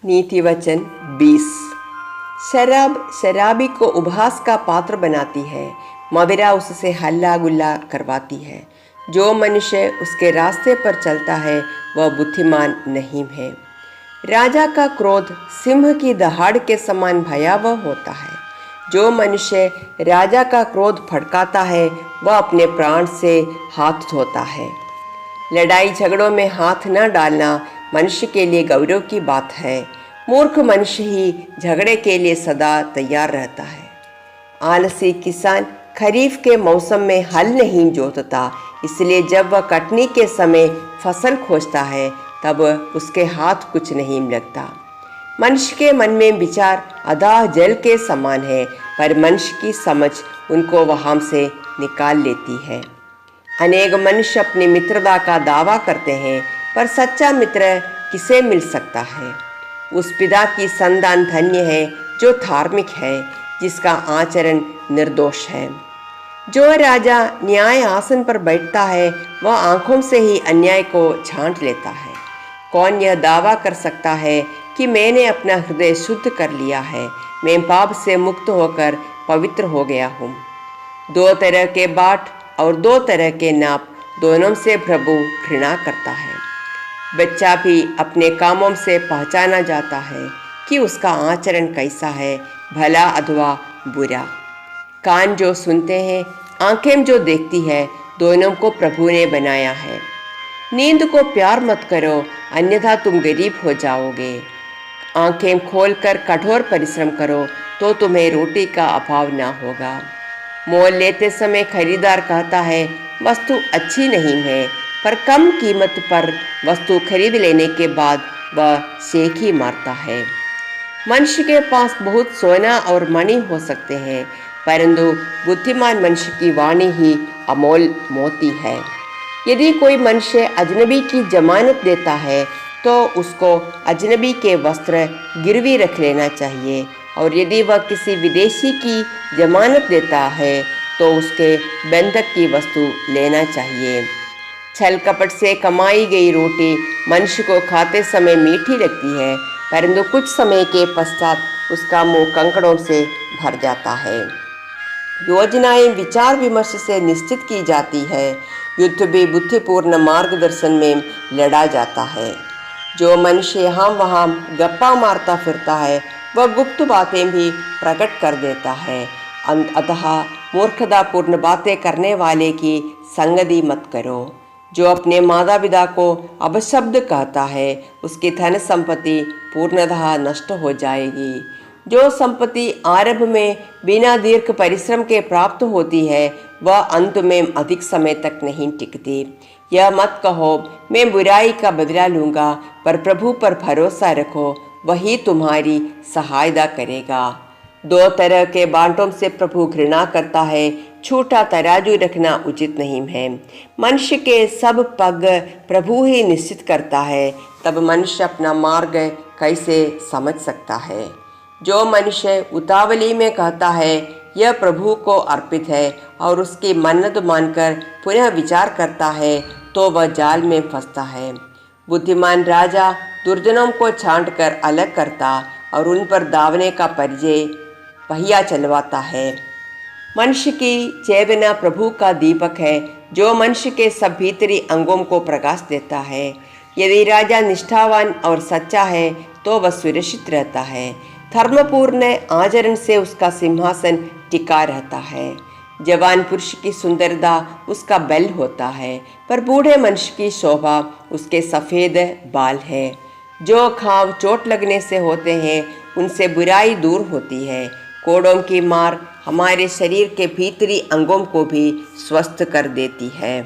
नीति वचन 20। शराब शराबी को उपहास का पात्र बनाती है, मदिरा उससे हल्ला गुल्ला करवाती है। जो मनुष्य उसके रास्ते पर चलता है वह बुद्धिमान नहीं है। राजा का क्रोध सिंह की दहाड़ के समान भयावह होता है। जो मनुष्य राजा का क्रोध भड़काता है वह अपने प्राण से हाथ धोता है। लड़ाई झगड़ों में हाथ न डालना मनुष्य के लिए गौरव की बात है। मूर्ख मनुष्य ही झगड़े के लिए सदा तैयार रहता है। आलसी किसान खरीफ के मौसम में हल नहीं जोतता, इसलिए जब वह कटनी के समय फसल खोजता है तब उसके हाथ कुछ नहीं लगता। मनुष्य के मन में विचार अथाह जल के समान है, पर मनुष्य की समझ उनको वहां से निकाल लेती है। अनेक मनुष्य अपनी मित्रता का दावा करते हैं, पर सच्चा मित्र किसे मिल सकता है। उस पिता की संतान धन्य है जो धार्मिक है, जिसका आचरण निर्दोष है। जो राजा न्याय आसन पर बैठता है वह आंखों से ही अन्याय को छांट लेता है। कौन यह दावा कर सकता है कि मैंने अपना हृदय शुद्ध कर लिया है, मैं पाप से मुक्त होकर पवित्र हो गया हूँ। दो तरह के बाट और दो तरह के नाप, दोनों से प्रभु घृणा करता है। बच्चा भी अपने कामों से पहचाना जाता है कि उसका आचरण कैसा है, भला अथवा बुरा। कान जो सुनते हैं, आंखें जो देखती है, दोनों को प्रभु ने बनाया है। नींद को प्यार मत करो, अन्यथा तुम गरीब हो जाओगे। आंखें खोलकर कठोर परिश्रम करो तो तुम्हें रोटी का अभाव ना होगा। मोल लेते समय खरीदार कहता है वस्तु अच्छी नहीं है, पर कम कीमत पर वस्तु खरीद लेने के बाद वह शेख ही मारता है। मनुष्य के पास बहुत सोना और मणि हो सकते हैं, परंतु बुद्धिमान मनुष्य की वाणी ही अमोल मोती है। यदि कोई मनुष्य अजनबी की जमानत देता है तो उसको अजनबी के वस्त्र गिरवी रख लेना चाहिए, और यदि वह किसी विदेशी की जमानत देता है तो उसके बंधक की वस्तु लेना चाहिए। छल कपट से कमाई गई रोटी मनुष्य को खाते समय मीठी लगती है, परंतु कुछ समय के पश्चात उसका मुंह कंकड़ों से भर जाता है। योजनाएं विचार विमर्श से निश्चित की जाती है, युद्ध भी बुद्धिपूर्ण मार्गदर्शन में लड़ा जाता है। जो मनुष्य यहाँ वहाँ गप्पा मारता फिरता है वह गुप्त बातें भी प्रकट कर देता है। अतः मूर्खतापूर्ण बातें करने वाले की संगति मत करो। जो अपने माता पिता को अपशब्द कहता है उसकी धन संपत्ति पूर्णतः नष्ट हो जाएगी। जो संपत्ति आरंभ में बिना दीर्घ परिश्रम के प्राप्त होती है वह अंत में अधिक समय तक नहीं टिकती। यह मत कहो मैं बुराई का बदला लूँगा, पर प्रभु पर भरोसा रखो, वही तुम्हारी सहायता करेगा। दो तरह के बांटों से प्रभु घृणा करता है, छोटा तराजू रखना उचित नहीं है। मनुष्य के सब पग प्रभु ही निश्चित करता है, तब मनुष्य अपना मार्ग कैसे समझ सकता है। जो मनुष्य उतावली में कहता है यह प्रभु को अर्पित है और उसकी मन्नत मानकर पुनः विचार करता है तो वह जाल में फंसता है। बुद्धिमान राजा दुर्जनों को छांटकर अलग करता और उन पर दावने का परिचय पहिया चलवाता है। मनुष्य की चेतना प्रभु का दीपक है, जो मनुष्य के सब भीतरी अंगों को प्रकाश देता है। यदि राजा निष्ठावान और सच्चा है तो वह सुरक्षित रहता है। धर्मपूर्ण आचरण से उसका सिंहासन टिका रहता है। जवान पुरुष की सुंदरता उसका बल होता है, पर बूढ़े मनुष्य की शोभा उसके सफ़ेद बाल है। जो घाव चोट लगने से होते हैं उनसे बुराई दूर होती है। कोड़ों की मार हमारे शरीर के भीतरी अंगों को भी स्वस्थ कर देती है।